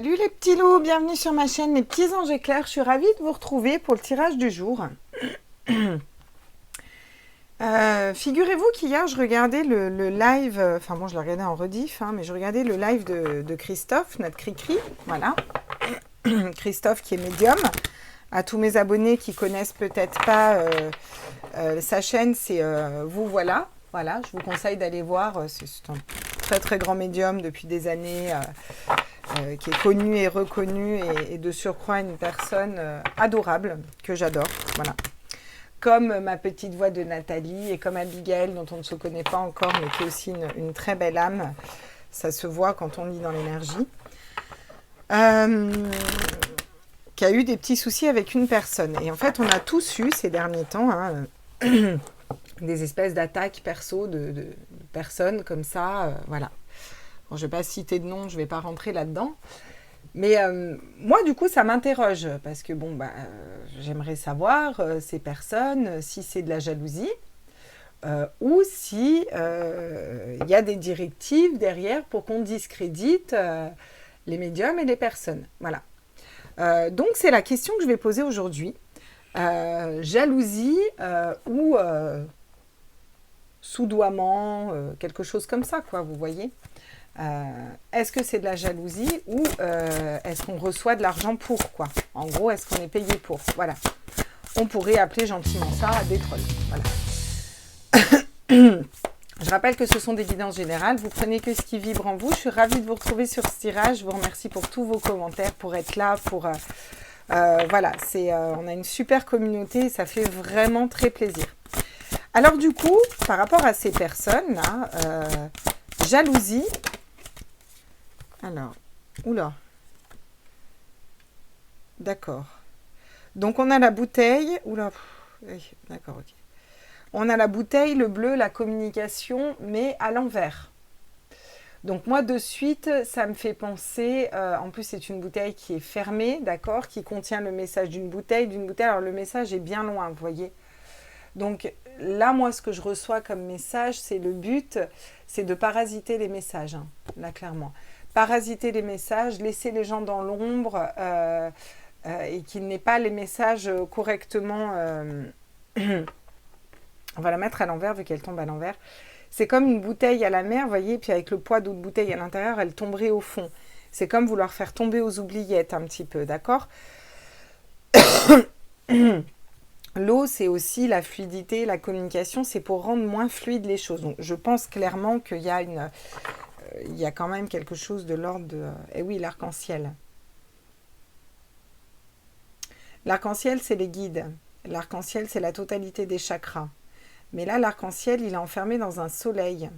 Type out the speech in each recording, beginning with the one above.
Salut les petits loups, bienvenue sur ma chaîne Les Petits Anges Éclairs. Je suis ravie de vous retrouver pour le tirage du jour. Figurez-vous qu'hier je regardais le live, enfin bon je le regardais en rediff, mais je regardais le live de Christophe, notre Cricri, voilà. Christophe qui est médium. À tous mes abonnés qui connaissent peut-être pas sa chaîne, c'est Vous Voilà. Voilà, je vous conseille d'aller voir, c'est un très très grand médium depuis des années, qui est connu et reconnu et de surcroît une personne adorable que j'adore, voilà. Comme ma petite voix de Nathalie et comme Abigail dont on ne se connaît pas encore mais qui est aussi une très belle âme, ça se voit quand on lit dans l'énergie, qui a eu des petits soucis avec une personne. Et en fait on a tous eu ces derniers temps des espèces d'attaques perso de personnes comme ça, voilà. Bon, je ne vais pas citer de nom, je ne vais pas rentrer là-dedans. Mais moi, du coup, ça m'interroge parce que, bon, j'aimerais savoir ces personnes, si c'est de la jalousie ou si y a des directives derrière pour qu'on discrédite les médiums et les personnes. Voilà. Donc, c'est la question que je vais poser aujourd'hui. Jalousie ou soudoiement, quelque chose comme ça, quoi, vous voyez. Est-ce que c'est de la jalousie ou est-ce qu'on reçoit de l'argent pour, quoi. En gros, est-ce qu'on est payé pour? Voilà. On pourrait appeler gentiment ça des trolls. Voilà. Je rappelle que ce sont des guidances générales. Vous prenez que ce qui vibre en vous. Je suis ravie de vous retrouver sur ce tirage. Je vous remercie pour tous vos commentaires, pour être là, pour... voilà, on a une super communauté et ça fait vraiment très plaisir. Alors du coup, par rapport à ces personnes-là, jalousie... Alors, oula. D'accord. Donc, on a la bouteille. Oula. D'accord, ok. On a la bouteille, le bleu, la communication, mais à l'envers. Donc, moi, de suite, ça me fait penser... en plus, c'est une bouteille qui est fermée, d'accord, qui contient le message d'une bouteille. Alors, le message est bien loin, vous voyez. Donc, là, moi, ce que je reçois comme message, c'est le but, c'est de parasiter les messages, hein, là, clairement. Parasiter les messages, laisser les gens dans l'ombre et qu'ils n'aient pas les messages correctement. On va la mettre à l'envers vu qu'elle tombe à l'envers. C'est comme une bouteille à la mer, vous voyez, puis avec le poids d'autres bouteilles à l'intérieur, elle tomberait au fond. C'est comme vouloir faire tomber aux oubliettes un petit peu, d'accord? L'eau, c'est aussi la fluidité, la communication, c'est pour rendre moins fluides les choses. Donc, je pense clairement qu'il y a il y a quand même quelque chose de l'ordre de... Eh oui, l'arc-en-ciel. L'arc-en-ciel, c'est les guides. L'arc-en-ciel, c'est la totalité des chakras. Mais là, l'arc-en-ciel, il est enfermé dans un soleil.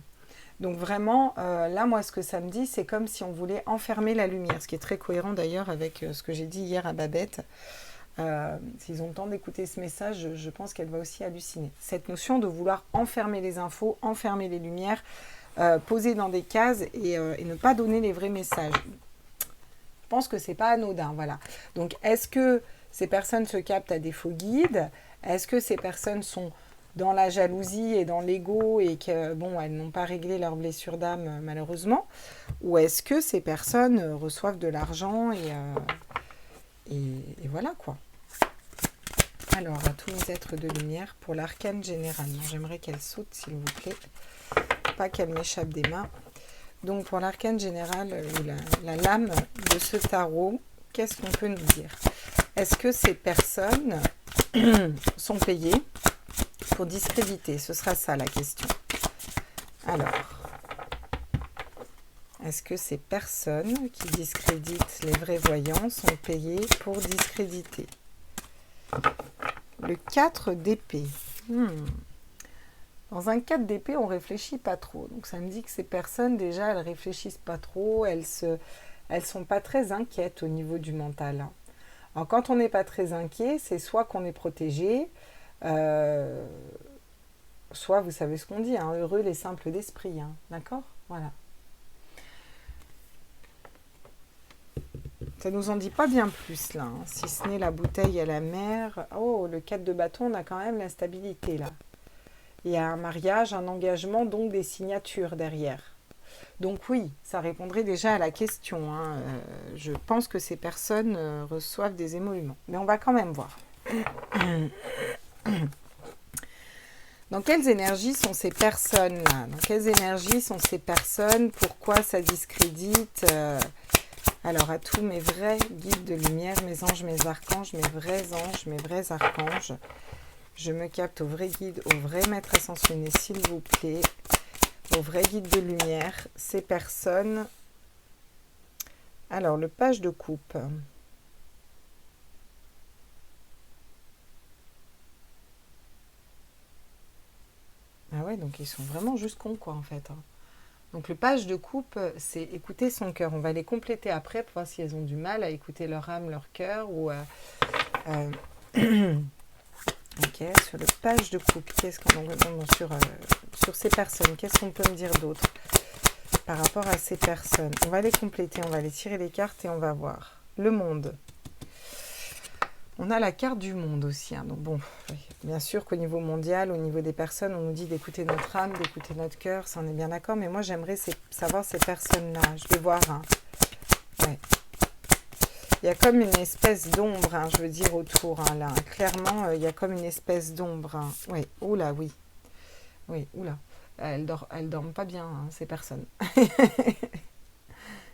Donc vraiment, là, moi, ce que ça me dit, c'est comme si on voulait enfermer la lumière. Ce qui est très cohérent d'ailleurs avec ce que j'ai dit hier à Babette. S'ils ont le temps d'écouter ce message, je pense qu'elle va aussi halluciner. Cette notion de vouloir enfermer les infos, enfermer les lumières, poser dans des cases et ne pas donner les vrais messages. Je pense que c'est pas anodin, voilà. Donc, est-ce que ces personnes se captent à des faux guides? Est-ce que ces personnes sont dans la jalousie et dans l'ego et que, bon, elles n'ont pas réglé leur blessure d'âme, malheureusement? Ou est-ce que ces personnes reçoivent de l'argent et voilà, quoi. Alors, à tous les êtres de lumière, pour l'arcane général. J'aimerais qu'elle saute, s'il vous plaît. Pas qu'elle m'échappe des mains. Donc, pour l'arcane général, la lame de ce tarot, qu'est-ce qu'on peut nous dire? Est-ce que ces personnes sont payées pour discréditer? Ce sera ça, la question. Alors, est-ce que ces personnes qui discréditent les vrais voyants sont payées pour discréditer? Le 4 d'épée. Dans un 4 d'épée, on ne réfléchit pas trop. Donc ça me dit que ces personnes, déjà, elles ne réfléchissent pas trop. Elles sont pas très inquiètes au niveau du mental. Alors quand on n'est pas très inquiet, c'est soit qu'on est protégé, soit, vous savez ce qu'on dit, hein, heureux les simples d'esprit. Hein, d'accord? Voilà. Ça ne nous en dit pas bien plus, là. Hein, si ce n'est la bouteille à la mer. Oh, le 4 de bâton, on a quand même la stabilité, là. Il y a un mariage, un engagement, donc des signatures derrière. Donc oui, ça répondrait déjà à la question, hein. Je pense que ces personnes reçoivent des émoluments. Mais on va quand même voir. Dans quelles énergies sont ces personnes-là? Dans quelles énergies sont ces personnes? Pourquoi ça discrédite Alors, à tous mes vrais guides de lumière, mes anges, mes archanges, mes vrais anges, mes vrais archanges, je me capte aux vrais guides, aux vrais maîtres ascensionnés, s'il vous plaît, aux vrais guides de lumière, ces personnes. Alors, le page de coupe. Ah ouais, donc ils sont vraiment juste cons, quoi, en fait, hein. Donc le page de coupe, c'est écouter son cœur. On va les compléter après pour voir si elles ont du mal à écouter leur âme, leur cœur. Ou ok, sur le page de coupe, qu'est-ce qu'on sur ces personnes, qu'est-ce qu'on peut me dire d'autre par rapport à ces personnes? On va les compléter, on va les tirer les cartes et on va voir. Le monde. On a la carte du monde aussi, hein. Donc bon, bien sûr qu'au niveau mondial, au niveau des personnes, on nous dit d'écouter notre âme, d'écouter notre cœur, ça on est bien d'accord, mais moi j'aimerais savoir ces personnes-là. Je vais voir, hein. Ouais. Il y a comme une espèce d'ombre, hein, je veux dire, autour, hein, là. Clairement, il y a comme une espèce d'ombre, hein. Oui, oula, oui. Oui, oula. Elles dorment pas bien, hein, ces personnes.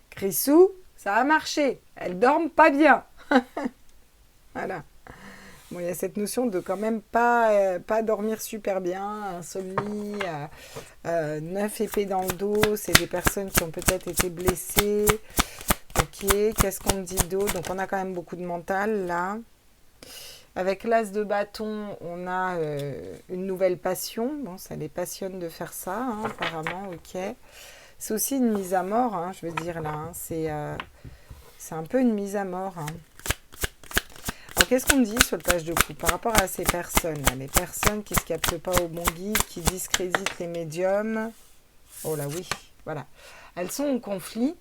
Crissou, ça a marché. Elles dorment pas bien. Voilà. Bon, il y a cette notion de quand même pas dormir super bien, insomnie, 9 épées dans le dos, c'est des personnes qui ont peut-être été blessées. Ok, qu'est-ce qu'on me dit d'autre? Donc on a quand même beaucoup de mental là. Avec l'as de bâton, on a une nouvelle passion. Bon, ça les passionne de faire ça, hein, apparemment, ok. C'est aussi une mise à mort, hein, je veux dire là. Hein, c'est un peu une mise à mort, hein. Alors, qu'est-ce qu'on me dit sur le page de coupe par rapport à ces personnes, là, les personnes qui ne se captent pas au bon guide, qui discréditent les médiums? Oh là oui, voilà. Elles sont en conflit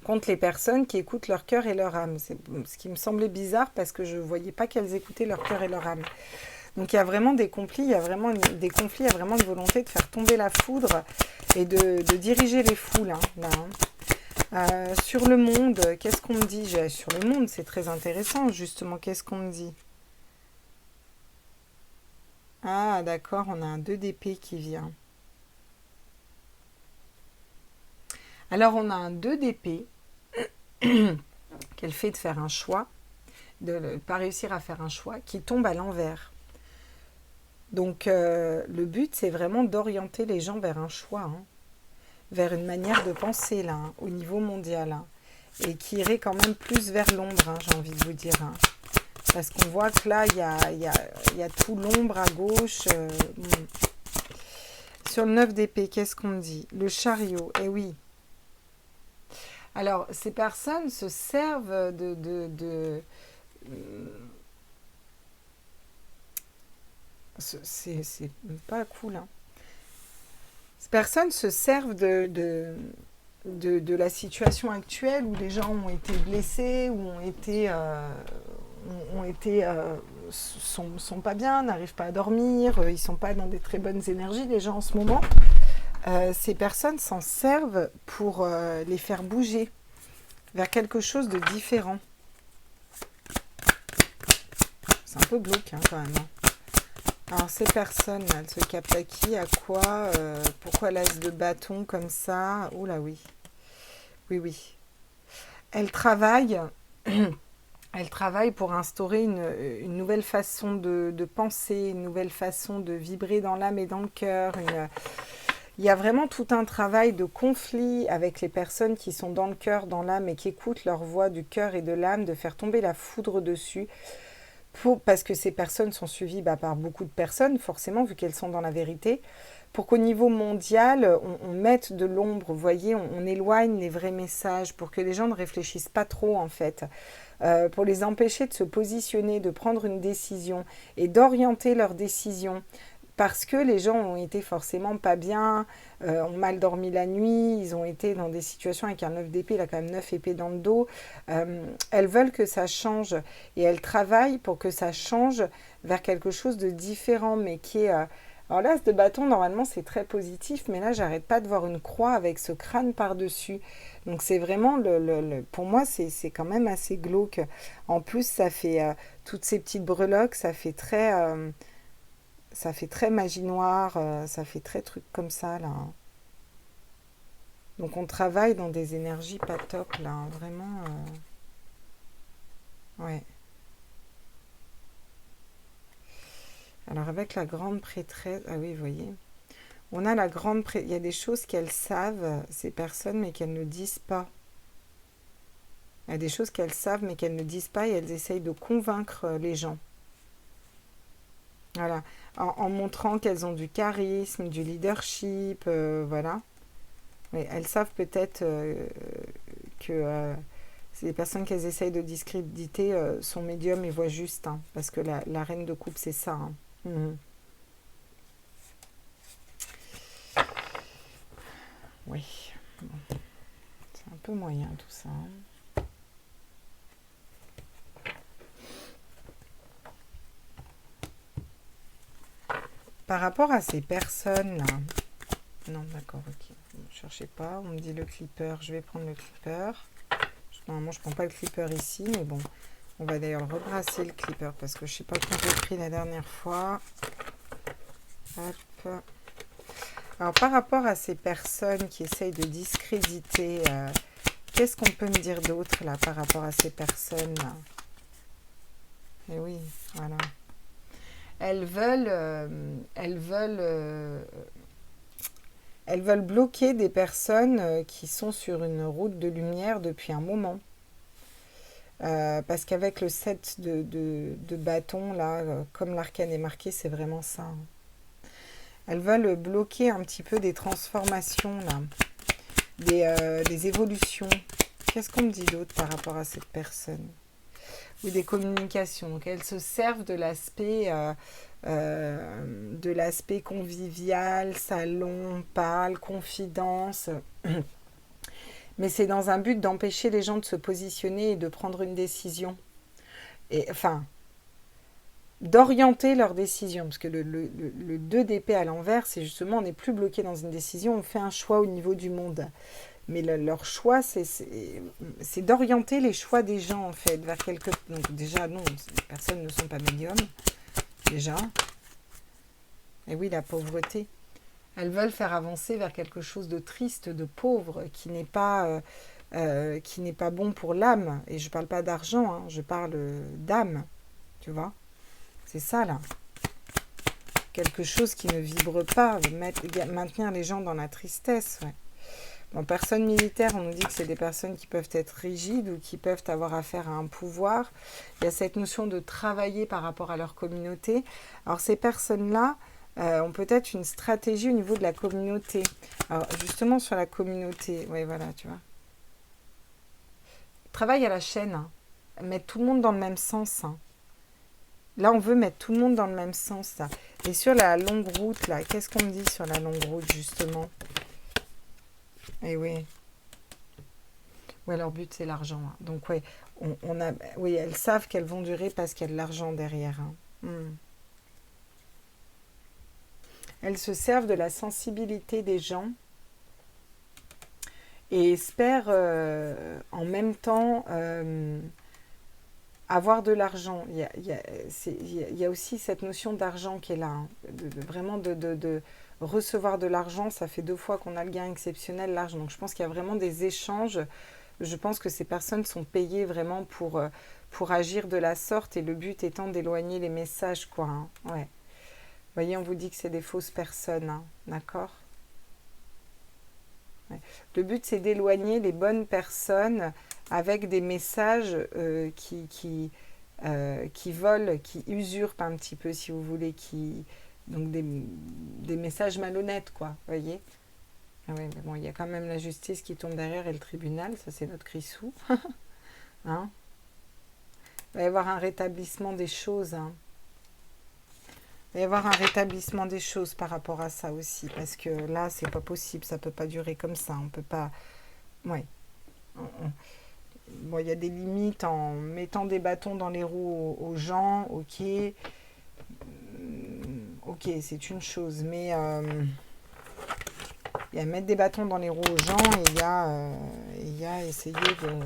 contre les personnes qui écoutent leur cœur et leur âme. C'est ce qui me semblait bizarre parce que je ne voyais pas qu'elles écoutaient leur cœur et leur âme. Donc il y a vraiment des conflits, il y a vraiment une volonté de faire tomber la foudre et de diriger les foules, hein, là, hein. Sur le monde, qu'est-ce qu'on me dit? Sur le monde, c'est très intéressant, justement. Qu'est-ce qu'on me dit? Ah, d'accord, on a un 2 d'épée qui vient. Alors, on a un 2 d'épée qu'elle fait de faire un choix, de ne pas réussir à faire un choix, qui tombe à l'envers. Donc, le but, c'est vraiment d'orienter les gens vers un choix, hein, vers une manière de penser, là, hein, au niveau mondial, hein, et qui irait quand même plus vers l'ombre, hein, j'ai envie de vous dire, hein. Parce qu'on voit que là, il y a tout l'ombre à gauche. Sur le 9 d'épée, qu'est-ce qu'on me dit? Le chariot, eh oui. Alors, ces personnes se servent c'est pas cool, hein. Ces personnes se servent de la situation actuelle où les gens ont été blessés, ou sont pas bien, n'arrivent pas à dormir, ils sont pas dans des très bonnes énergies, les gens en ce moment. Ces personnes s'en servent pour les faire bouger vers quelque chose de différent. C'est un peu glauque, hein, quand même, hein. Alors ces personnes, elles se captent à qui, à quoi, pourquoi l'as de bâton comme ça? Oh là oui, oui, oui. Elles travaillent, elles travaillent pour instaurer une nouvelle façon de penser, une nouvelle façon de vibrer dans l'âme et dans le cœur. Il y a vraiment tout un travail de conflit avec les personnes qui sont dans le cœur, dans l'âme et qui écoutent leur voix du cœur et de l'âme, de faire tomber la foudre dessus. Parce que ces personnes sont suivies par beaucoup de personnes, forcément, vu qu'elles sont dans la vérité, pour qu'au niveau mondial, on mette de l'ombre, vous voyez, on éloigne les vrais messages, pour que les gens ne réfléchissent pas trop, en fait, pour les empêcher de se positionner, de prendre une décision et d'orienter leur décision. Parce que les gens ont été forcément pas bien, ont mal dormi la nuit, ils ont été dans des situations avec un 9 d'épée, il a quand même 9 épées dans le dos. Elles veulent que ça change et elles travaillent pour que ça change vers quelque chose de différent, mais qui est Alors là, ce bâton, normalement, c'est très positif, mais là, j'arrête pas de voir une croix avec ce crâne par-dessus. Donc c'est vraiment, pour moi, c'est quand même assez glauque. En plus, ça fait toutes ces petites breloques, ça fait très magie noire, ça fait très truc comme ça, là, hein. Donc on travaille dans des énergies pas top, là, hein, vraiment. Ouais. Alors avec la grande prêtresse, ah oui, vous voyez. On a la grande prêtresse, il y a des choses qu'elles savent, ces personnes, mais qu'elles ne disent pas. Il y a des choses qu'elles savent, mais qu'elles ne disent pas, et elles essayent de convaincre les gens. Voilà. En montrant qu'elles ont du charisme, du leadership, voilà. Mais elles savent peut-être que c'est des personnes qu'elles essayent de discréditer sont médiums et voient juste, hein, parce que la reine de coupe, c'est ça, hein. Mhm. Oui, bon, c'est un peu moyen tout ça, hein. Par rapport à ces personnes-là, non, d'accord, ok. Ne cherchez pas, on me dit le clipper, je vais prendre le clipper. Normalement, je ne prends pas le clipper ici, mais bon, on va d'ailleurs rebrasser le clipper parce que je ne sais pas quand j'ai pris la dernière fois. Hop. Alors, par rapport à ces personnes qui essayent de discréditer, qu'est-ce qu'on peut me dire d'autre là par rapport à ces personnes-là? Eh oui, voilà. Elles veulent, elles veulent bloquer des personnes qui sont sur une route de lumière depuis un moment. Parce qu'avec le set de bâtons, là, comme l'arcane est marqué, c'est vraiment ça, hein. Elles veulent bloquer un petit peu des transformations, là, des évolutions. Qu'est-ce qu'on me dit d'autre par rapport à cette personne? Ou des communications. Donc elles se servent de l'aspect convivial, salon, pâle, confidence. Mais c'est dans un but d'empêcher les gens de se positionner et de prendre une décision. Et enfin, d'orienter leur décision. Parce que le 2 d'épée à l'envers, c'est justement, on n'est plus bloqué dans une décision, on fait un choix au niveau du monde. Mais leur choix, c'est d'orienter les choix des gens, en fait, vers quelque... Donc déjà, non, les personnes ne sont pas médiums, déjà. Et oui, la pauvreté. Elles veulent faire avancer vers quelque chose de triste, de pauvre, qui n'est pas bon pour l'âme. Et je ne parle pas d'argent, hein, je parle d'âme, tu vois. C'est ça, là. Quelque chose qui ne vibre pas, maintenir les gens dans la tristesse, ouais. Bon, personnes militaires, on nous dit que c'est des personnes qui peuvent être rigides ou qui peuvent avoir affaire à un pouvoir. Il y a cette notion de travailler par rapport à leur communauté. Alors ces personnes-là ont peut-être une stratégie au niveau de la communauté. Alors justement sur la communauté, oui voilà, tu vois. Travail à la chaîne, hein. Mettre tout le monde dans le même sens, hein. Là, on veut mettre tout le monde dans le même sens, là. Et sur la longue route, là, qu'est-ce qu'on me dit sur la longue route, justement? Eh oui. Ouais, leur but, c'est l'argent, hein. Donc, ouais, oui, elles savent qu'elles vont durer parce qu'il y a de l'argent derrière, hein. Elles se servent de la sensibilité des gens et espèrent en même temps avoir de l'argent. Il y a aussi cette notion d'argent qui est là, hein. Vraiment de recevoir de l'argent. Ça fait 2 fois qu'on a le gain exceptionnel, l'argent. Donc je pense qu'il y a vraiment des échanges. Je pense que ces personnes sont payées vraiment pour agir de la sorte et le but étant d'éloigner les messages, quoi, hein. Ouais. Vous voyez, on vous dit que c'est des fausses personnes, hein. D'accord? Ouais. Le but, c'est d'éloigner les bonnes personnes avec des messages qui volent, qui usurpent un petit peu, si vous voulez, donc des messages malhonnêtes, quoi, vous voyez? Ah oui, mais bon, il y a quand même la justice qui tombe derrière et le tribunal, ça c'est notre crissou. Hein? Il va y avoir un rétablissement des choses, hein. Il va y avoir un rétablissement des choses par rapport à ça aussi, parce que là, c'est pas possible, ça peut pas durer comme ça, on peut pas... Ouais. Bon, il y a des limites en mettant des bâtons dans les roues aux gens, ok. ok, c'est une chose, mais il y a mettre des bâtons dans les roues aux gens et il y a essayer de...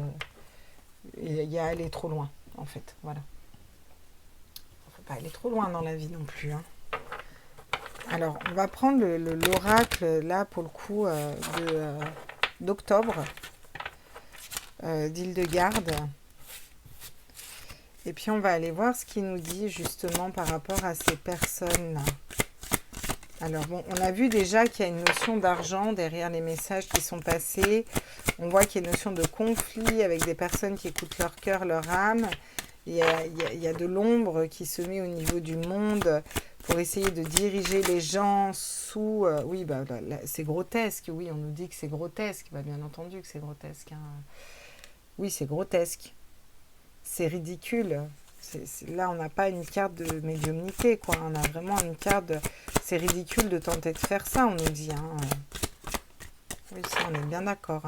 Il y a aller trop loin, en fait, voilà. Faut pas aller trop loin dans la vie non plus, hein. Alors, on va prendre l'oracle, là, pour le coup, d'octobre, d'Île-de-Garde. Et puis, on va aller voir ce qu'il nous dit, justement, par rapport à ces personnes-là. Alors, bon, on a vu déjà qu'il y a une notion d'argent derrière les messages qui sont passés. On voit qu'il y a une notion de conflit avec des personnes qui écoutent leur cœur, leur âme. Il y a de l'ombre qui se met au niveau du monde pour essayer de diriger les gens sous... oui, bah, là, c'est grotesque. Oui, on nous dit que c'est grotesque. Bah, bien entendu que c'est grotesque, hein. Oui, c'est grotesque. C'est ridicule. Là, on n'a pas une carte de médiumnité, quoi. On a vraiment une carte de... C'est ridicule de tenter de faire ça, on nous dit, hein. Oui, ça, on est bien d'accord.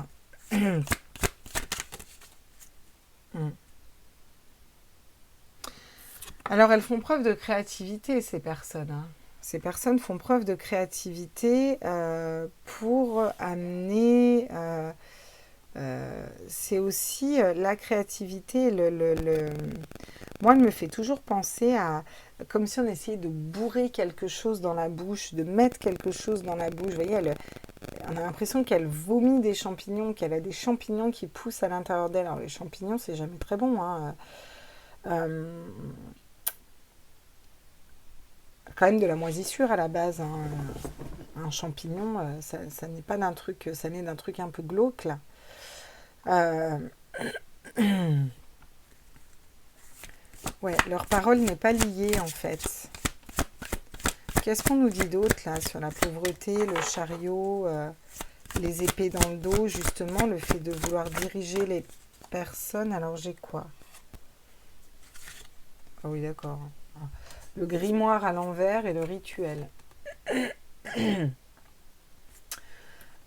Alors, elles font preuve de créativité, ces personnes, hein. Ces personnes font preuve de créativité pour amener... c'est aussi la créativité, moi, elle me fait toujours penser à... Comme si on essayait de bourrer quelque chose dans la bouche, de mettre quelque chose dans la bouche. Vous voyez, on a l'impression qu'elle vomit des champignons, qu'elle a des champignons qui poussent à l'intérieur d'elle. Alors, les champignons, c'est jamais très bon, hein. Quand même de la moisissure à la base, hein. Un champignon, ça n'est pas d'un truc, ça naît d'un truc un peu glauque, là. Ouais, leur parole n'est pas liée, en fait. Qu'est-ce qu'on nous dit d'autre, là, sur la pauvreté, le chariot, les épées dans le dos, justement, le fait de vouloir diriger les personnes. Alors, j'ai quoi? Ah oui, d'accord. Le grimoire à l'envers et le rituel.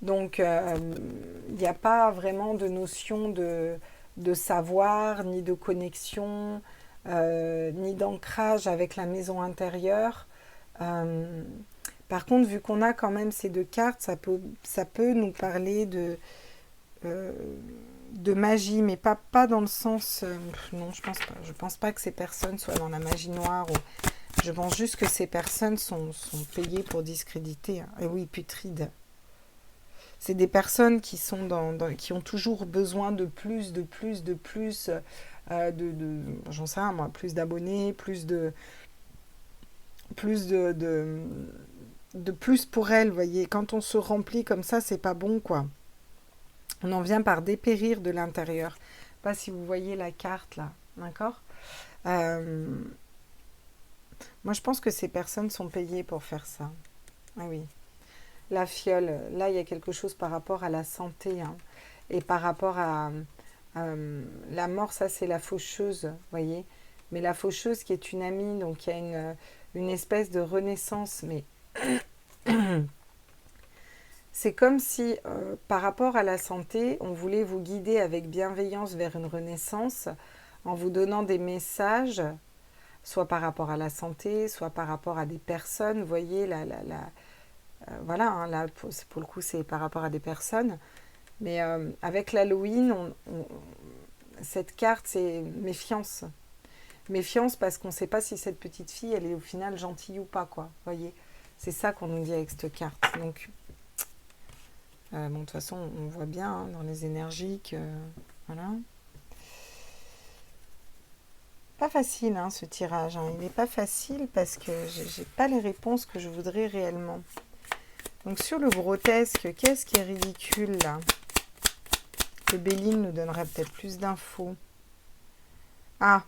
Donc, il n'y a pas vraiment de notion de savoir, ni de connexion, ni d'ancrage avec la maison intérieure. Par contre, vu qu'on a quand même ces deux cartes, ça peut nous parler de magie, mais pas dans le sens... non, je pense pas. Je pense pas que ces personnes soient dans la magie noire. Je pense juste que ces personnes sont payées pour discréditer, hein. Et oui, putride. C'est des personnes qui sont qui ont toujours besoin de plus, j'en sais rien moi, plus d'abonnés, plus de plus pour elles, vous voyez. Quand on se remplit comme ça, c'est pas bon, quoi. On en vient par dépérir de l'intérieur. Je sais pas si vous voyez la carte, là, d'accord. Moi, je pense que ces personnes sont payées pour faire ça. Ah oui. La fiole, là, il y a quelque chose par rapport à la santé, hein, et par rapport à la mort, ça, c'est la faucheuse, vous voyez. Mais la faucheuse qui est une amie, donc il y a une espèce de renaissance, mais c'est comme si, par rapport à la santé, on voulait vous guider avec bienveillance vers une renaissance en vous donnant des messages, soit par rapport à la santé, soit par rapport à des personnes, vous voyez, voilà, hein, là, pour le coup, c'est par rapport à des personnes. Mais avec l'Halloween, cette carte, c'est méfiance. Méfiance parce qu'on ne sait pas si cette petite fille, elle est au final gentille ou pas, quoi. Vous voyez, c'est ça qu'on nous dit avec cette carte. Donc, bon, de toute façon, on voit bien, hein, dans les énergies que... voilà. Pas facile, hein, ce tirage, hein. Il n'est pas facile parce que j'ai pas les réponses que je voudrais réellement. Donc, sur le grotesque, qu'est-ce qui est ridicule, là? Que Béline nous donnerait peut-être plus d'infos. Ah,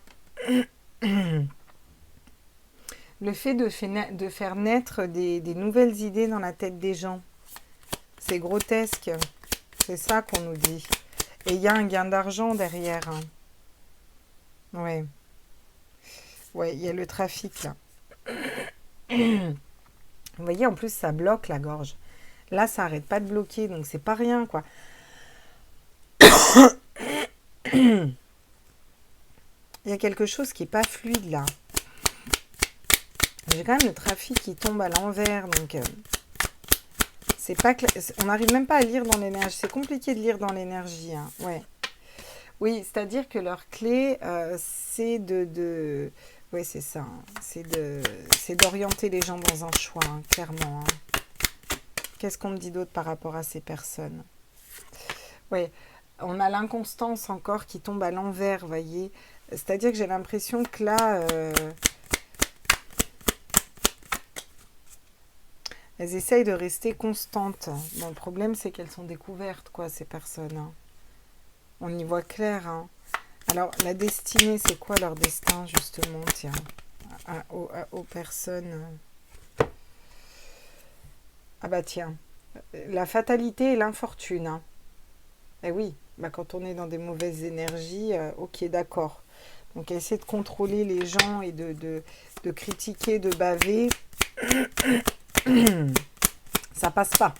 le fait de faire naître des nouvelles idées dans la tête des gens. C'est grotesque. C'est ça qu'on nous dit. Et il y a un gain d'argent derrière, hein. Ouais. Ouais, il y a le trafic, là. Vous voyez, en plus, ça bloque la gorge. Là, ça n'arrête pas de bloquer, donc c'est pas rien, quoi. Il y a quelque chose qui n'est pas fluide, là. J'ai quand même le trafic qui tombe à l'envers, donc c'est pas on n'arrive même pas à lire dans l'énergie. C'est compliqué de lire dans l'énergie, hein. Ouais. Oui, c'est-à-dire que leur clé, c'est oui, c'est ça, hein. C'est d'orienter les gens dans un choix, hein, clairement, hein. Qu'est-ce qu'on me dit d'autre par rapport à ces personnes? Oui, on a l'inconstance encore qui tombe à l'envers, vous voyez. C'est-à-dire que j'ai l'impression que là, elles essayent de rester constantes. Bon, le problème, c'est qu'elles sont découvertes, quoi, ces personnes, hein. On y voit clair, hein. Alors, la destinée, c'est quoi leur destin, justement, tiens, aux personnes? Ah bah tiens, la fatalité et l'infortune, hein. Eh oui, bah quand on est dans des mauvaises énergies, ok, d'accord. Donc, essayer de contrôler les gens et de critiquer, de baver, ça passe pas.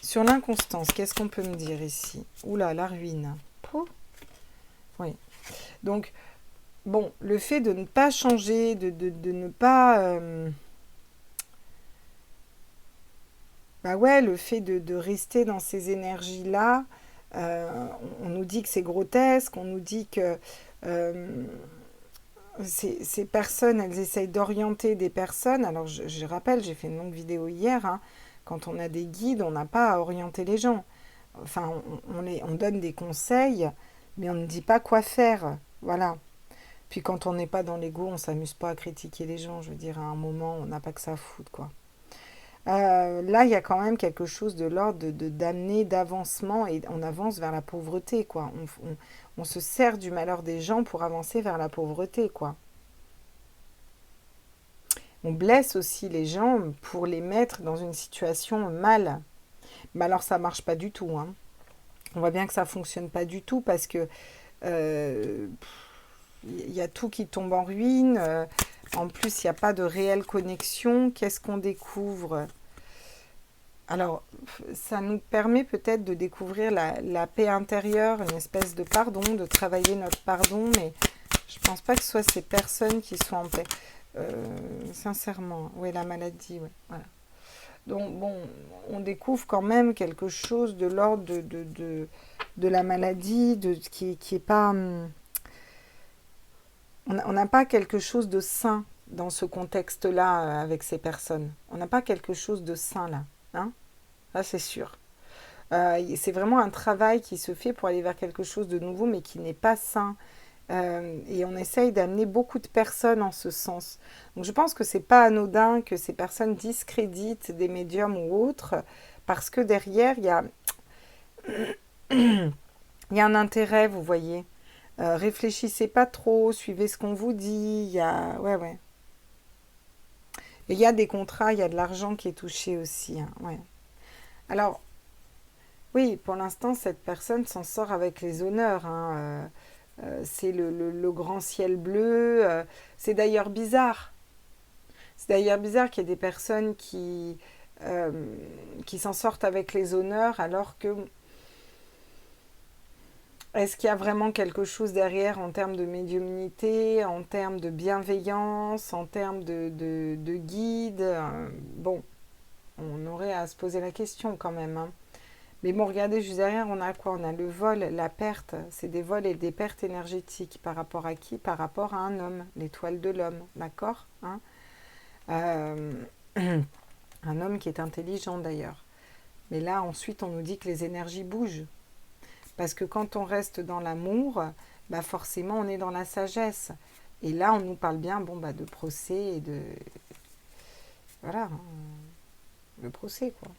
Sur l'inconstance, qu'est-ce qu'on peut me dire ici? Oula, la ruine. Pouh. Oui. Donc, bon, le fait de ne pas changer, de ne pas... bah ouais, le fait de rester dans ces énergies-là, on nous dit que c'est grotesque, on nous dit que ces personnes, elles essayent d'orienter des personnes. Alors, je rappelle, j'ai fait une longue vidéo hier, hein, quand on a des guides, on n'a pas à orienter les gens. Enfin, on donne des conseils, mais on ne dit pas quoi faire. Voilà. Puis quand on n'est pas dans l'ego, on ne s'amuse pas à critiquer les gens. Je veux dire, à un moment, on n'a pas que ça à foutre, quoi. Là, il y a quand même quelque chose de l'ordre d'amener, d'avancement, et on avance vers la pauvreté, quoi. On se sert du malheur des gens pour avancer vers la pauvreté, quoi. On blesse aussi les gens pour les mettre dans une situation mal. Mais alors, ça marche pas du tout, hein. On voit bien que ça fonctionne pas du tout parce que y a tout qui tombe en ruine. En plus, il n'y a pas de réelle connexion. Qu'est-ce qu'on découvre? Alors, ça nous permet peut-être de découvrir la paix intérieure, une espèce de pardon, de travailler notre pardon, mais je ne pense pas que ce soit ces personnes qui soient en paix. Sincèrement, oui, la maladie, oui, voilà. Donc, bon, on découvre quand même quelque chose de l'ordre de la maladie, qui est pas... On n'a pas quelque chose de sain dans ce contexte-là avec ces personnes. On n'a pas quelque chose de sain là, hein? Là, c'est sûr. C'est vraiment un travail qui se fait pour aller vers quelque chose de nouveau, mais qui n'est pas sain. Et on essaye d'amener beaucoup de personnes en ce sens. Donc je pense que c'est pas anodin que ces personnes discréditent des médiums ou autres, parce que derrière, il y a un intérêt, vous voyez. Réfléchissez pas trop, suivez ce qu'on vous dit. Il y a... Ouais, ouais. Et il y a des contrats, il y a de l'argent qui est touché aussi, hein, ouais. Alors, oui, pour l'instant, cette personne s'en sort avec les honneurs, hein. C'est le grand ciel bleu. C'est d'ailleurs bizarre. C'est d'ailleurs bizarre qu'il y ait des personnes qui s'en sortent avec les honneurs, alors que est-ce qu'il y a vraiment quelque chose derrière en termes de médiumnité, en termes de bienveillance, en termes de guide? Bon, on aurait à se poser la question quand même, hein. Mais bon, regardez, juste derrière, on a quoi? On a le vol, la perte. C'est des vols et des pertes énergétiques. Par rapport à qui? Par rapport à un homme, l'étoile de l'homme, d'accord, hein? Euh, Un homme qui est intelligent d'ailleurs. Mais là, ensuite, on nous dit que les énergies bougent. Parce que quand on reste dans l'amour, bah forcément, on est dans la sagesse. Et là, on nous parle bien bon, bah, de procès et de... Voilà, hein, le procès, quoi.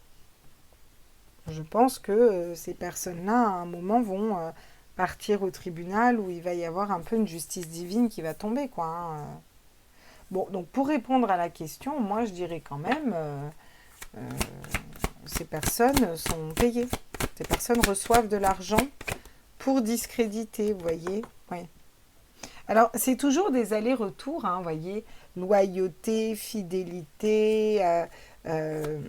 Je pense que ces personnes-là, à un moment, vont partir au tribunal où il va y avoir un peu une justice divine qui va tomber, quoi, hein. Bon, donc pour répondre à la question, moi je dirais quand même, euh, ces personnes sont payées. Ces personnes reçoivent de l'argent pour discréditer, vous voyez. Ouais. Alors, c'est toujours des allers-retours, hein, vous voyez. Loyauté, fidélité. Euh,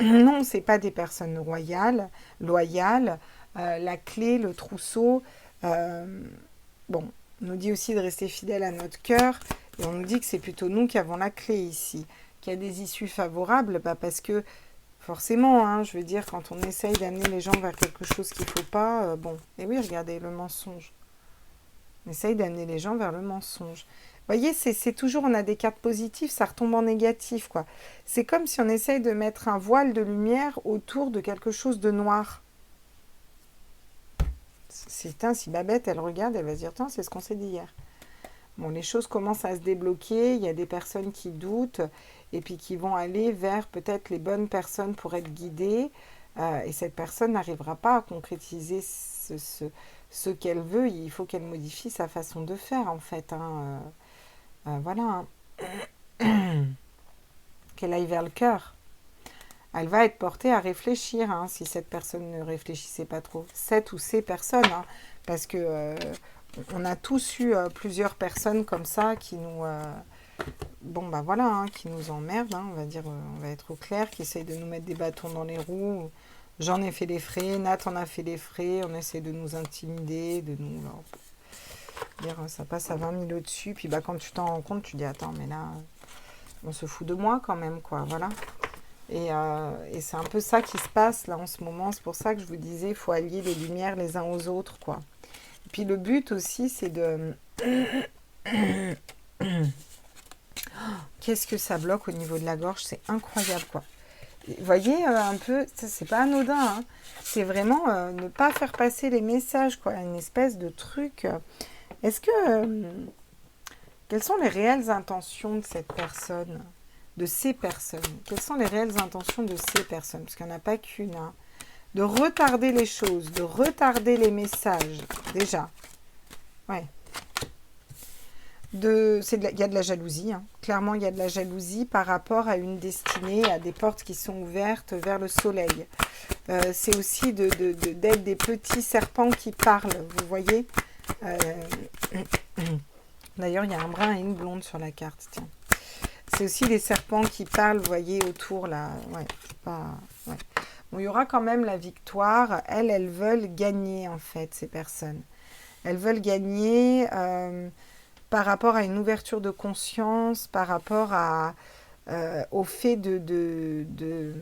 non, c'est pas des personnes loyales. La clé, le trousseau. Bon, on nous dit aussi de rester fidèle à notre cœur. Et on nous dit que c'est plutôt nous qui avons la clé ici. Qu'il y a des issues favorables, parce que forcément, hein, je veux dire, quand on essaye d'amener les gens vers quelque chose qu'il ne faut pas, bon. Et oui, regardez, le mensonge. On essaye d'amener les gens vers le mensonge. Vous voyez, c'est toujours, on a des cartes positives, ça retombe en négatif, quoi. C'est comme si on essaye de mettre un voile de lumière autour de quelque chose de noir. Si Babette, elle regarde, elle va se dire, tiens, c'est ce qu'on s'est dit hier. Bon, les choses commencent à se débloquer, il y a des personnes qui doutent et puis qui vont aller vers peut-être les bonnes personnes pour être guidées. Et cette personne n'arrivera pas à concrétiser ce qu'elle veut. Il faut qu'elle modifie sa façon de faire, en fait. Hein. Voilà. Hein. Qu'elle aille vers le cœur. Elle va être portée à réfléchir, hein, si cette personne ne réfléchissait pas trop. Cette ou ces personnes, hein, parce que on a tous eu plusieurs personnes comme ça qui nous, bon bah voilà, hein, qui nous emmerdent, hein, on va dire, on va être au clair, qui essayent de nous mettre des bâtons dans les roues. J'en ai fait les frais, Nat en a fait les frais, on essaie de nous intimider, de nous dire ça passe à 20 000 au-dessus, puis bah quand tu t'en rends compte, tu dis attends mais là on se fout de moi quand même quoi, voilà. Et c'est un peu ça qui se passe là en ce moment, c'est pour ça que je vous disais, il faut allier les lumières les uns aux autres quoi. Et puis le but aussi c'est de... Qu'est-ce que ça bloque au niveau de la gorge, c'est incroyable quoi. Vous voyez un peu, ça c'est pas anodin, hein. C'est vraiment ne pas faire passer les messages quoi, une espèce de truc. Est-ce que... quelles sont les réelles intentions de cette personne, de ces personnes? Quelles sont les réelles intentions de ces personnes? Parce qu'il n'y en a pas qu'une. Hein. De retarder les choses, de retarder les messages, déjà. Ouais. Il y a de la jalousie. Hein. Clairement, il y a de la jalousie par rapport à une destinée, à des portes qui sont ouvertes vers le soleil. C'est aussi d'être des petits serpents qui parlent, vous voyez. D'ailleurs, il y a un brun et une blonde sur la carte, tiens. C'est aussi les serpents qui parlent, vous voyez, autour, là. Ouais, c'est pas... Ouais. Bon, il y aura quand même la victoire. Elles veulent gagner, en fait, ces personnes. Elles veulent gagner par rapport à une ouverture de conscience, par rapport au fait de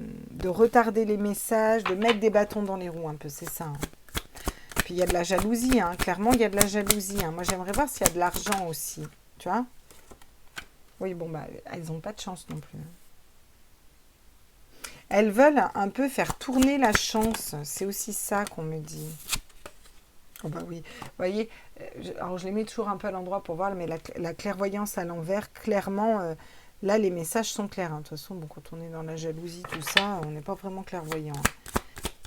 retarder les messages, de mettre des bâtons dans les roues, un peu, c'est ça. Hein. Puis il y a de la jalousie, hein. Clairement, il y a de la jalousie. Hein. Moi, j'aimerais voir s'il y a de l'argent aussi, tu vois. Oui, bon, bah, elles n'ont pas de chance non plus. Elles veulent un peu faire tourner la chance. C'est aussi ça qu'on me dit. Oh bah oui, vous voyez, alors je les mets toujours un peu à l'endroit pour voir, mais la clairvoyance à l'envers, clairement, là, les messages sont clairs. Hein. De toute façon, bon, quand on est dans la jalousie, tout ça, on n'est pas vraiment clairvoyant. Hein.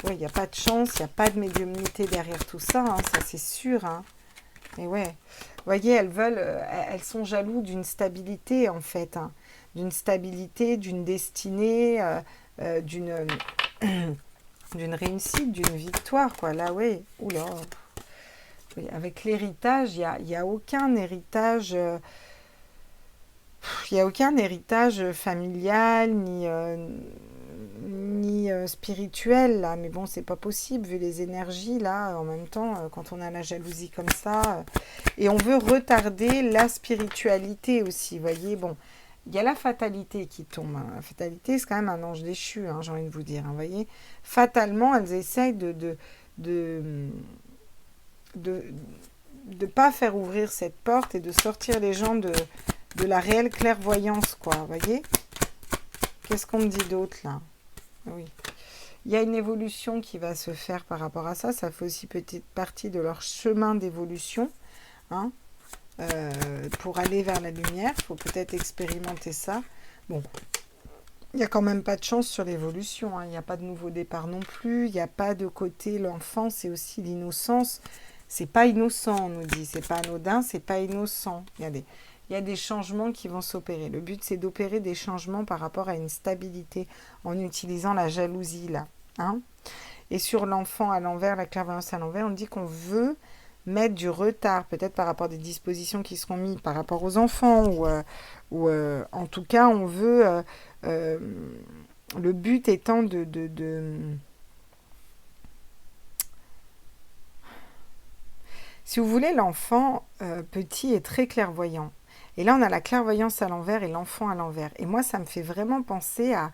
Ouais, il n'y a pas de chance, il n'y a pas de médiumnité derrière tout ça, hein, ça c'est sûr. Hein. Et ouais, vous voyez, elles sont jalouses d'une stabilité en fait, hein, d'une stabilité, d'une destinée, d'une réussite, d'une victoire, quoi. Là, oui, oula. Oui, avec l'héritage, il y a aucun héritage, il y a aucun héritage familial ni spirituel là, mais bon, c'est pas possible vu les énergies là. En même temps, quand on a la jalousie comme ça, et on veut retarder la spiritualité aussi, vous voyez. Bon, il y a la fatalité qui tombe. Hein. La fatalité, c'est quand même un ange déchu, hein, j'ai envie de vous dire. Hein, vous voyez, fatalement, elles essayent de pas faire ouvrir cette porte et de sortir les gens de la réelle clairvoyance, quoi. Vous voyez? Qu'est-ce qu'on me dit d'autre là? Oui. Il y a une évolution qui va se faire par rapport à ça. Ça fait aussi petite partie de leur chemin d'évolution. Hein. Pour aller vers la lumière, il faut peut-être expérimenter ça. Bon, il n'y a quand même pas de chance sur l'évolution. Hein. Il n'y a pas de nouveau départ non plus. Il n'y a pas de côté l'enfant, c'est aussi l'innocence. C'est pas innocent, on nous dit. C'est pas anodin, c'est pas innocent. Il y a des changements qui vont s'opérer. Le but, c'est d'opérer des changements par rapport à une stabilité en utilisant la jalousie, là. Hein. Et sur l'enfant à l'envers, la clairvoyance à l'envers, on dit qu'on veut mettre du retard, peut-être par rapport à des dispositions qui seront mises par rapport aux enfants, ou en tout cas, on veut... le but étant Si vous voulez, l'enfant petit est très clairvoyant. Et là, on a la clairvoyance à l'envers et l'enfant à l'envers. Et moi, ça me fait vraiment penser à...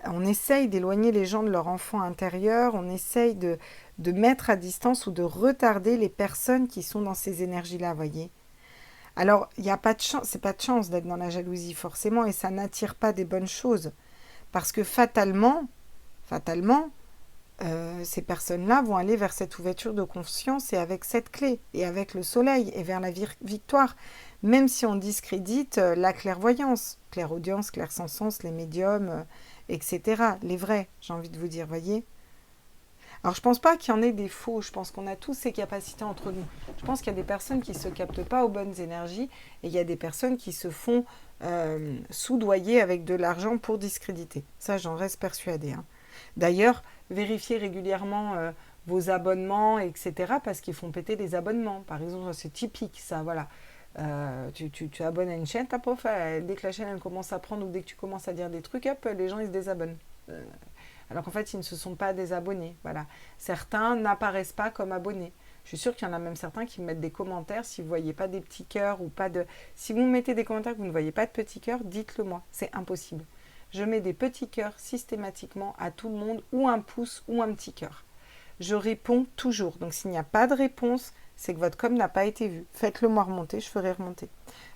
On essaye d'éloigner les gens de leur enfant intérieur, on essaye de mettre à distance ou de retarder les personnes qui sont dans ces énergies-là, voyez. Alors, il n'y a pas de chance, c'est pas de chance d'être dans la jalousie, forcément, et ça n'attire pas des bonnes choses. Parce que fatalement, ces personnes-là vont aller vers cette ouverture de conscience et avec cette clé, et avec le soleil, et vers la victoire. Même si on discrédite la clairvoyance, clairaudience, clairsentence, les médiums, etc. Les vrais, j'ai envie de vous dire, voyez. Alors je pense pas qu'il y en ait des faux, je pense qu'on a tous ces capacités entre nous. Je pense qu'il y a des personnes qui ne se captent pas aux bonnes énergies et il y a des personnes qui se font soudoyer avec de l'argent pour discréditer. Ça, j'en reste persuadée. Hein. D'ailleurs, vérifiez régulièrement vos abonnements, etc. parce qu'ils font péter les abonnements. Par exemple, c'est typique, ça, voilà. Tu abonnes à une chaîne, dès que la chaîne elle commence à prendre ou dès que tu commences à dire des trucs, hop, les gens ils se désabonnent. Alors qu'en fait, ils ne se sont pas désabonnés. Voilà. Certains n'apparaissent pas comme abonnés. Je suis sûre qu'il y en a même certains qui mettent des commentaires. Si vous ne voyez pas des petits cœurs ou pas de... Si vous mettez des commentaires que vous ne voyez pas de petits cœurs, dites-le moi. C'est impossible. Je mets des petits cœurs systématiquement à tout le monde, ou un pouce ou un petit cœur. Je réponds toujours. Donc s'il n'y a pas de réponse, c'est que votre com n'a pas été vue. Faites-le moi remonter, je ferai remonter.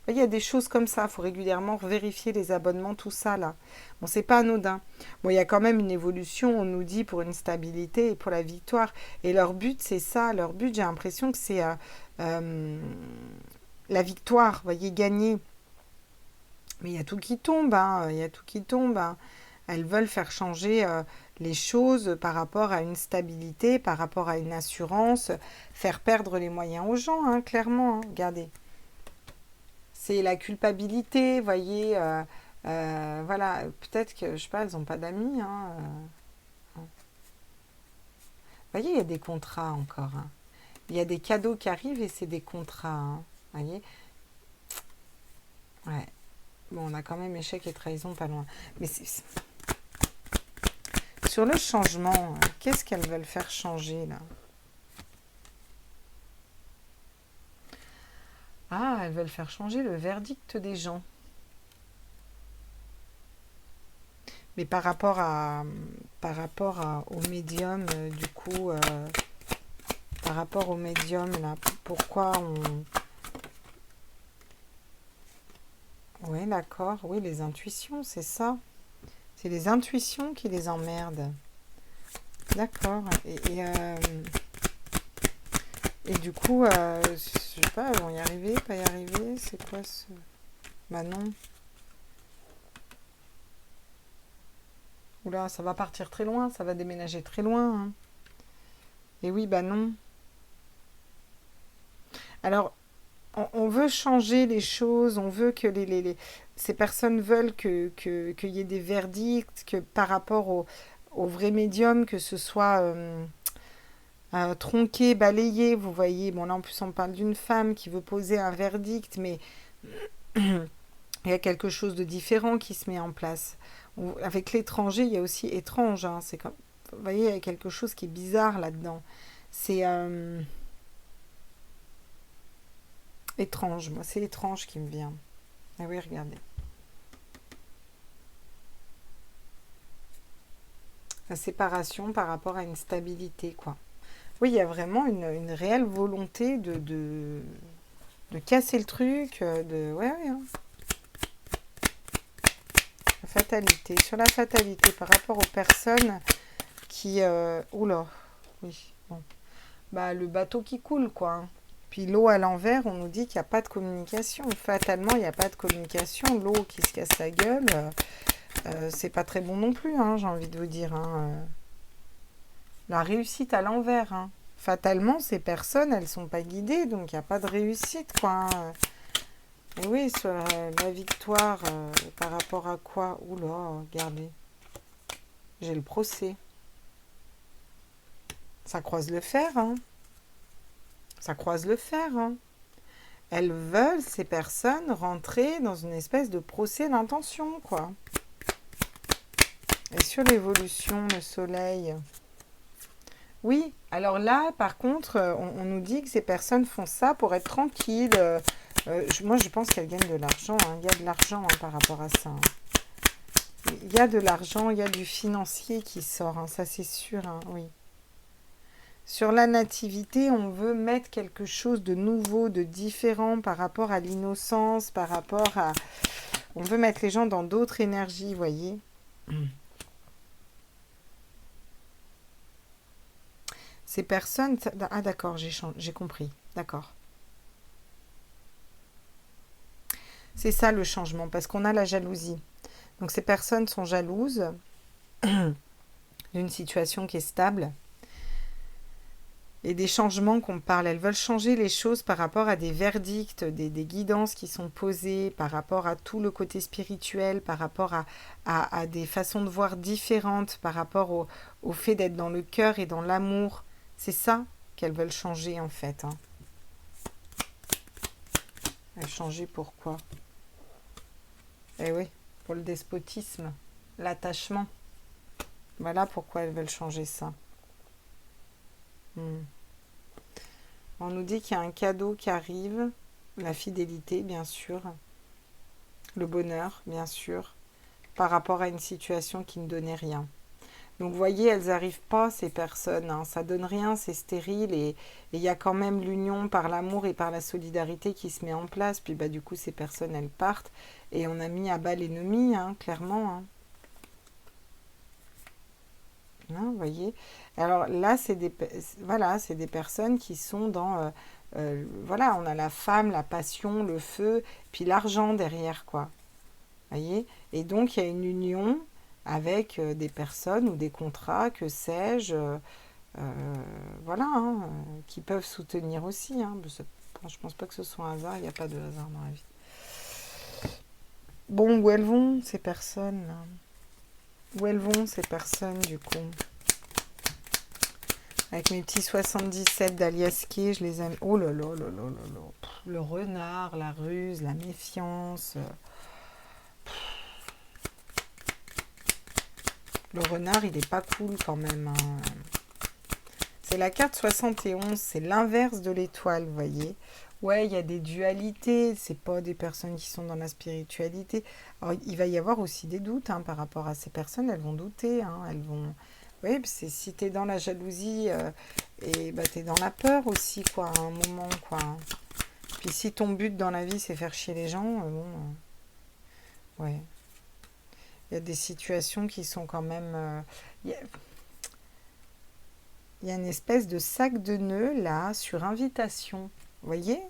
Il y a des choses comme ça, il faut régulièrement vérifier les abonnements, tout ça là. Bon, c'est pas anodin. Bon, il y a quand même une évolution, on nous dit, pour une stabilité et pour la victoire. Et leur but, c'est ça. Leur but, j'ai l'impression que c'est la victoire, vous voyez, gagner. Mais il y a tout qui tombe, hein. Il y a tout qui tombe. Hein. Elles veulent faire changer les choses par rapport à une stabilité, par rapport à une assurance, faire perdre les moyens aux gens, hein, clairement. Hein. Regardez. C'est la culpabilité, vous voyez. Voilà, peut-être que, je sais pas, elles n'ont pas d'amis. Hein, vous voyez, il y a des contrats encore. Hein. Il y a des cadeaux qui arrivent et c'est des contrats. Hein, vous voyez. Ouais. Bon, on a quand même échec et trahison pas loin. Mais sur le changement, qu'est-ce qu'elles veulent faire changer là? Ah, elles veulent faire changer le verdict des gens. Mais au médium, du coup, par rapport au médium, là, pourquoi on... Oui, d'accord, oui, les intuitions, c'est ça. C'est les intuitions qui les emmerdent. D'accord. Et du coup, je sais pas, elles vont y arriver, pas y arriver, c'est quoi ce... Bah non. Oula, ça va partir très loin, ça va déménager très loin. Hein. Et oui, bah non. Alors, on veut changer les choses, on veut que ces personnes veulent qu'il y ait des verdicts, que par rapport au vrai médium, que ce soit tronqué, balayé, vous voyez. Bon, là, en plus, on parle d'une femme qui veut poser un verdict, mais il y a quelque chose de différent qui se met en place. Avec l'étranger, il y a aussi étrange. Hein, c'est comme, vous voyez, il y a quelque chose qui est bizarre là-dedans. C'est étrange. Moi, c'est étrange qui me vient. Ah oui, regardez. La séparation par rapport à une stabilité, quoi. Oui, il y a vraiment une réelle volonté de casser le truc, Ouais, ouais. Hein. La fatalité. Sur la fatalité par rapport aux personnes qui... Oula, oui, bon. Bah, le bateau qui coule, quoi. Hein. Puis l'eau à l'envers, on nous dit qu'il n'y a pas de communication. Fatalement, il n'y a pas de communication. L'eau qui se casse la gueule, c'est pas très bon non plus, hein, j'ai envie de vous dire. Hein. La réussite à l'envers. Hein. Fatalement, ces personnes, elles sont pas guidées, donc il n'y a pas de réussite, quoi. Hein. Et oui, sur la victoire, par rapport à quoi? Oula, regardez. J'ai le procès. Ça croise le fer, hein. Ça croise le fer, hein. Elles veulent, ces personnes, rentrer dans une espèce de procès d'intention, quoi. Et sur l'évolution, le soleil... Oui, alors là, par contre, on nous dit que ces personnes font ça pour être tranquilles, Moi, je pense qu'elle gagne de l'argent, hein. Il y a de l'argent hein, par rapport à ça, hein. Il y a de l'argent, il y a du financier qui sort, hein, ça c'est sûr, hein, oui. Sur la nativité, on veut mettre quelque chose de nouveau, de différent par rapport à l'innocence, par rapport à... On veut mettre les gens dans d'autres énergies, vous voyez. Ces personnes... Ah d'accord, j'ai compris. D'accord. C'est ça le changement, parce qu'on a la jalousie. Donc ces personnes sont jalouses d'une situation qui est stable et des changements qu'on parle. Elles veulent changer les choses par rapport à des verdicts, des guidances qui sont posées, par rapport à tout le côté spirituel, par rapport à des façons de voir différentes, par rapport au fait d'être dans le cœur et dans l'amour. C'est ça qu'elles veulent changer en fait, hein. Elles changer pourquoi? Eh oui, pour le despotisme, l'attachement. Voilà pourquoi elles veulent changer ça. Hmm. On nous dit qu'il y a un cadeau qui arrive, la fidélité, bien sûr, le bonheur, bien sûr, par rapport à une situation qui ne donnait rien. Donc, vous voyez, elles n'arrivent pas, ces personnes, hein. Ça donne rien, c'est stérile, et il y a quand même l'union par l'amour et par la solidarité qui se met en place. Puis, bah, du coup, ces personnes, elles partent, et on a mis à bas l'ennemi, hein, clairement, hein. Hein, vous voyez. Alors là, voilà, c'est des personnes qui sont dans... voilà, on a la femme, la passion, le feu, puis l'argent derrière, quoi. Vous voyez. Et donc, il y a une union avec des personnes ou des contrats, que sais-je, voilà, hein, qui peuvent soutenir aussi, hein. Je pense pas que ce soit un hasard, il n'y a pas de hasard dans la vie. Bon, où elles vont, ces personnes là? Où elles vont, ces personnes, du coup? Avec mes petits 77 d'Aliaskier, je les aime. Oh là là là là là là. Le renard, la ruse, la méfiance. Le renard, il est pas cool quand même, hein. C'est la carte 71, c'est l'inverse de l'étoile, vous voyez. Ouais, il y a des dualités, c'est pas des personnes qui sont dans la spiritualité. Alors, il va y avoir aussi des doutes hein, par rapport à ces personnes, elles vont douter, hein, elles vont... Oui, c'est si t'es dans la jalousie et bah, t'es dans la peur aussi, quoi, à un moment, quoi. Puis si ton but dans la vie, c'est faire chier les gens, bon, ouais. Il y a des situations qui sont quand même... il y a une espèce de sac de nœuds, là, sur invitation. Vous voyez?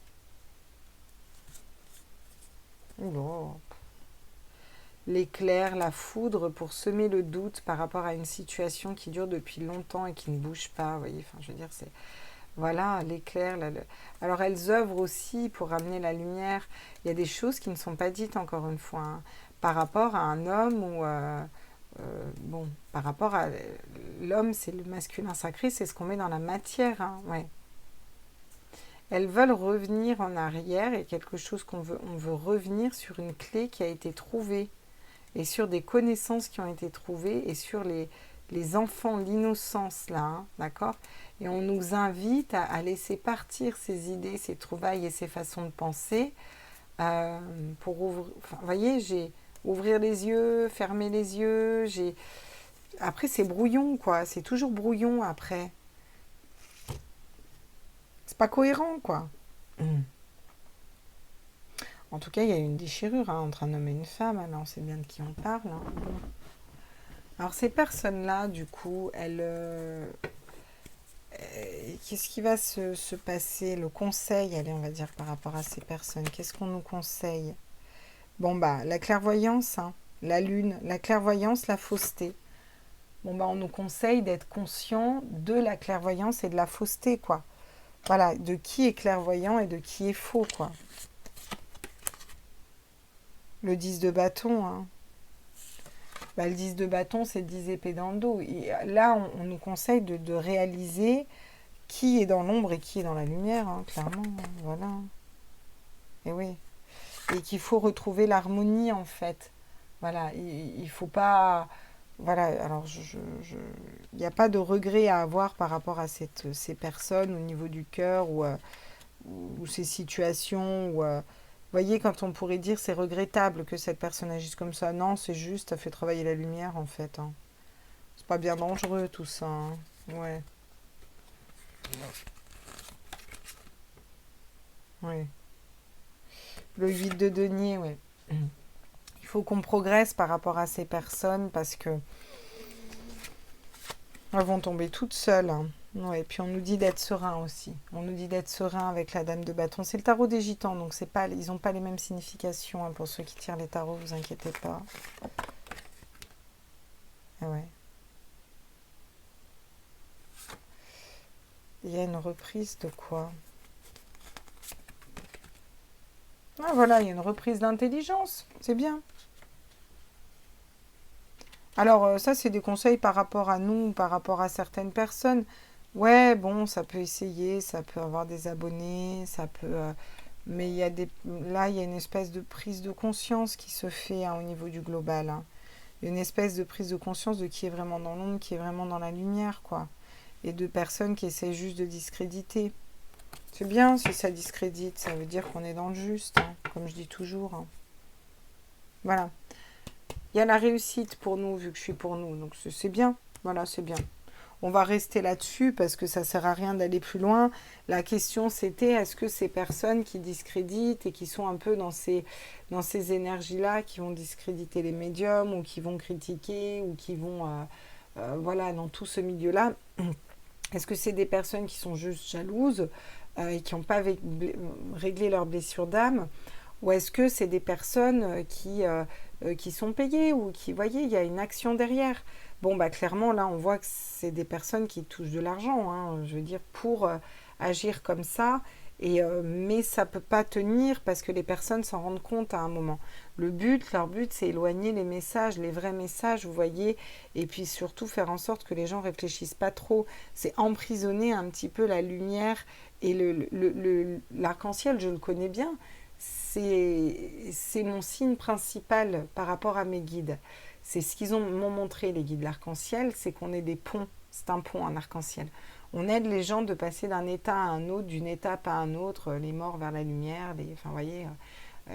Oula. L'éclair, la foudre pour semer le doute par rapport à une situation qui dure depuis longtemps et qui ne bouge pas. Vous voyez, enfin, je veux dire, c'est voilà l'éclair. Alors elles œuvrent aussi pour ramener la lumière. Il y a des choses qui ne sont pas dites encore une fois hein, par rapport à un homme ou bon, par rapport à l'homme, c'est le masculin sacré, c'est ce qu'on met dans la matière. Hein, ouais. Elles veulent revenir en arrière et quelque chose on veut revenir sur une clé qui a été trouvée et sur des connaissances qui ont été trouvées et sur les enfants, l'innocence là, hein, d'accord. Et on nous invite à laisser partir ces idées, ces trouvailles et ces façons de penser pour ouvrir, enfin, vous voyez, j'ai ouvrir les yeux, fermer les yeux, après c'est brouillon quoi, c'est toujours brouillon après. C'est pas cohérent quoi. Mm. En tout cas, il y a eu une déchirure hein, entre un homme et une femme, alors on sait bien de qui on parle. Hein. Bon. Alors ces personnes-là, du coup, qu'est-ce qui va se passer? Le conseil, allez, on va dire, par rapport à ces personnes. Qu'est-ce qu'on nous conseille? Bon, bah, la clairvoyance, hein, la lune, la clairvoyance, la fausseté. Bon, bah, on nous conseille d'être conscient de la clairvoyance et de la fausseté, quoi. Voilà, de qui est clairvoyant et de qui est faux, quoi. Le 10 de bâton, hein. Bah, le 10 de bâton, c'est 10 épées dans le dos. Et là, on nous conseille de réaliser qui est dans l'ombre et qui est dans la lumière, hein, clairement. Voilà. Et oui. Et qu'il faut retrouver l'harmonie, en fait. Voilà. Il ne faut pas... Voilà. Alors, il n'y a pas de regret à avoir par rapport à ces personnes au niveau du cœur ou ces situations. voyez, quand on pourrait dire c'est regrettable que cette personne agisse comme ça, non, c'est juste, ça fait travailler la lumière en fait. Hein. C'est pas bien dangereux tout ça. Hein. Ouais, ouais. Le 8 de denier, ouais. Il faut qu'on progresse par rapport à ces personnes parce que elles vont tomber toutes seules. Hein. Ouais, et puis on nous dit d'être serein aussi. On nous dit d'être serein avec la dame de bâton. C'est le tarot des gitans, donc c'est pas, ils n'ont pas les mêmes significations. Hein, pour ceux qui tirent les tarots, vous inquiétez pas. Ah ouais. Il y a une reprise de quoi? Ah voilà, il y a une reprise d'intelligence. C'est bien. Alors, ça, c'est des conseils par rapport à nous, par rapport à certaines personnes. Ouais, bon, ça peut essayer, ça peut avoir des abonnés, ça peut... mais il y a des... là, il y a une espèce de prise de conscience qui se fait hein, au niveau du global. Hein. Une espèce de prise de conscience de qui est vraiment dans l'ombre, qui est vraiment dans la lumière, quoi. Et de personnes qui essaient juste de discréditer. C'est bien si ça discrédite, ça veut dire qu'on est dans le juste, hein, comme je dis toujours. Hein. Voilà. Il y a la réussite pour nous, vu que je suis pour nous. Donc c'est bien. Voilà, c'est bien. On va rester là-dessus parce que ça ne sert à rien d'aller plus loin. La question, c'était est-ce que ces personnes qui discréditent et qui sont un peu dans ces énergies-là, qui vont discréditer les médiums ou qui vont critiquer ou qui vont, voilà, dans tout ce milieu-là, est-ce que c'est des personnes qui sont juste jalouses et qui n'ont pas réglé leurs blessures d'âme ou est-ce que c'est des personnes qui sont payées ou qui, vous voyez, il y a une action derrière. Bon, bah clairement, là, on voit que c'est des personnes qui touchent de l'argent, hein, je veux dire, pour agir comme ça. Mais ça ne peut pas tenir parce que les personnes s'en rendent compte à un moment. Leur but, c'est éloigner les messages, les vrais messages, vous voyez, et puis surtout faire en sorte que les gens réfléchissent pas trop. C'est emprisonner un petit peu la lumière et l'arc-en-ciel, je le connais bien. C'est mon signe principal par rapport à mes guides. C'est ce qu'ils m'ont montré, les guides. L'arc-en-ciel, c'est qu'on est des ponts. C'est un pont, un arc-en-ciel. On aide les gens de passer d'un état à un autre, d'une étape à un autre, les morts vers la lumière, enfin, vous voyez,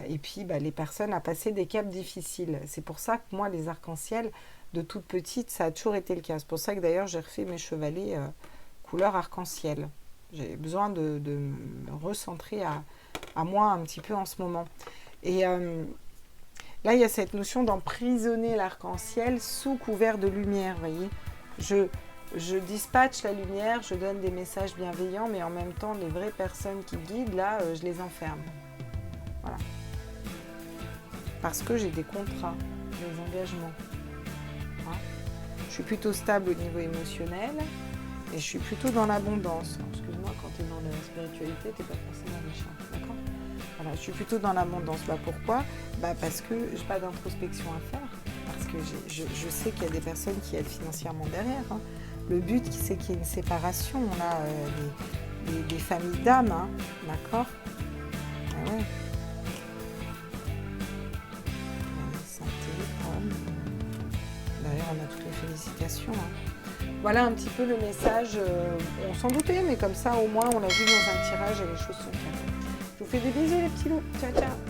et puis bah, les personnes à passer des caps difficiles. C'est pour ça que moi, les arcs-en-ciel, de toute petite, ça a toujours été le cas. C'est pour ça que d'ailleurs, j'ai refait mes chevalets couleur arc-en-ciel. J'ai besoin de me recentrer à moi un petit peu en ce moment. Et là, il y a cette notion d'emprisonner l'arc-en-ciel sous couvert de lumière, vous voyez. Je dispatche la lumière, je donne des messages bienveillants, mais en même temps, les vraies personnes qui guident, là, je les enferme. Voilà. Parce que j'ai des contrats, des engagements. Hein. Je suis plutôt stable au niveau émotionnel et je suis plutôt dans l'abondance. Excuse-moi, quand tu es dans la spiritualité, tu n'es pas forcément riche. D'accord ? Voilà, je suis plutôt dans l'abondance. Bah, pourquoi ? Bah, parce que je n'ai pas d'introspection à faire. Parce que je sais qu'il y a des personnes qui aident financièrement derrière. Hein. Le but, c'est qu'il y ait une séparation. On a des familles d'âmes. Hein. D'accord ? Ah ouais. Santé, homme. D'ailleurs, on a toutes les félicitations. Hein. Voilà un petit peu le message. On s'en doutait, mais comme ça, au moins, on l'a vu dans un tirage et les choses sont claires. Je vous fais des bisous, les petits loups. Ciao, ciao.